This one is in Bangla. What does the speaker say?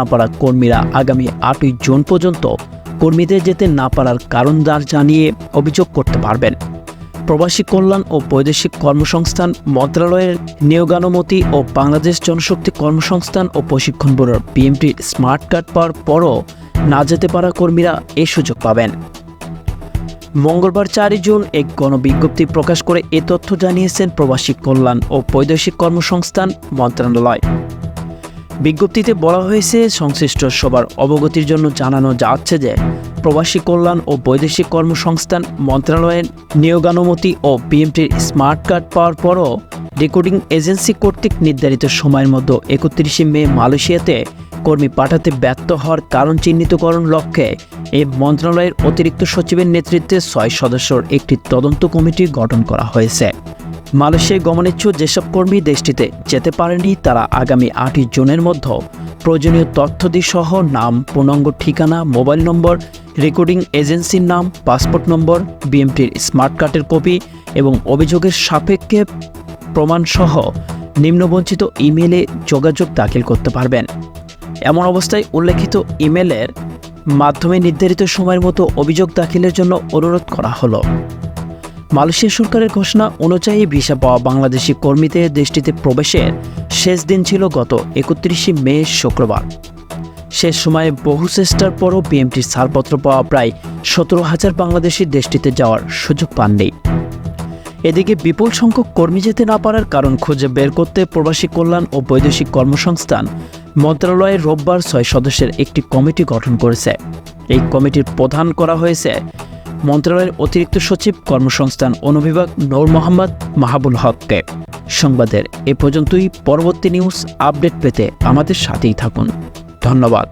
না পারা কর্মীরা আগামী 8ই জুন পর্যন্ত কর্মীদের যেতে না পারার কারণ জানিয়ে অভিযোগ করতে পারবেন। প্রবাসী কল্যাণ ও বৈদেশিক কর্মসংস্থান মন্ত্রণালয়ের নিয়োগানুমতি ও বাংলাদেশ জনশক্তি কর্মসংস্থান ও প্রশিক্ষণ ব্যুরোর বিএমটির স্মার্ট কার্ড পাওয়ার পরও না যেতে পারা কর্মীরা এই সুযোগ পাবেন। মঙ্গলবার 4 জুন এক গণবিজ্ঞপ্তি প্রকাশ করে এ তথ্য জানিয়েছেন প্রবাসী কল্যাণ ও বৈদেশিক কর্মসংস্থান মন্ত্রণালয়। বিজ্ঞপ্তিতে বলা হয়েছে, সংশ্লিষ্ট সবার অবগতির জন্য জানানো যাচ্ছে যে প্রবাসী কল্যাণ ও বৈদেশিক কর্মসংস্থান মন্ত্রণালয়ের নিয়োগানুমতি ও বিএমটির স্মার্ট কার্ড পাওয়ার পরও রেকর্ডিং এজেন্সি কর্তৃক নির্ধারিত সময়ের মধ্যে 31 মে মালয়েশিয়াতে কর্মী পাঠাতে ব্যর্থ হওয়ার কারণ চিহ্নিতকরণ লক্ষ্যে এই মন্ত্রণালয়ের অতিরিক্ত সচিবের নেতৃত্বে 6 সদস্যের একটি তদন্ত কমিটি গঠন করা হয়েছে। মালয়েশিয়ায় গমনেচ্ছুক যেসব কর্মী দেশটিতে যেতে পারেনি তারা আগামী 8 জুনের মধ্যে প্রয়োজনীয় তথ্যাদি সহ নাম, পূর্ণাঙ্গ ঠিকানা, মোবাইল নম্বর, রেকর্ডিং এজেন্সির নাম, পাসপোর্ট নম্বর, বিএমটির স্মার্ট কার্ডের কপি এবং অভিযোগের সাপেক্ষে প্রমাণসহ নিম্নবঞ্চিত ইমেইলে যোগাযোগ দাখিল করতে পারবেন। এমন অবস্থায় উল্লেখিত ইমেলের মাধ্যমে নির্ধারিত সময়ের মতো অভিযোগ দাখিলের জন্য অনুরোধ করা হলো। মালয়েশিয়া সরকারের ঘোষণা অনুযায়ী ভিসা পাওয়া বাংলাদেশি কর্মীদের দেশটিতে প্রবেশের শেষ দিন ছিল গত 31 মে শুক্রবার। শেষ সময়ে বহু চেষ্টার পরও বিএমটির ছাড়পত্র পাওয়া প্রায় 17,000 বাংলাদেশি দেশটিতে যাওয়ার সুযোগ পাননি। এদিকে বিপুল সংখ্যক কর্মী যেতে না পারার কারণ খুঁজে বের করতে প্রবাসী কল্যাণ ও বৈদেশিক কর্মসংস্থান মন্ত্রণালয়ের রোববার 6 সদস্যের একটি কমিটি গঠন করেছে। এই কমিটির প্রধান করা হয়েছে মন্ত্রণালয়ের অতিরিক্ত সচিব কর্মসংস্থান অনুবিভাগ নূর মোহাম্মদ মাহবুল হককে। সংবাদের এ পর্যন্তই। পরবর্তী নিউজ আপডেট পেতে আমাদের সাথেই থাকুন। ধন্যবাদ।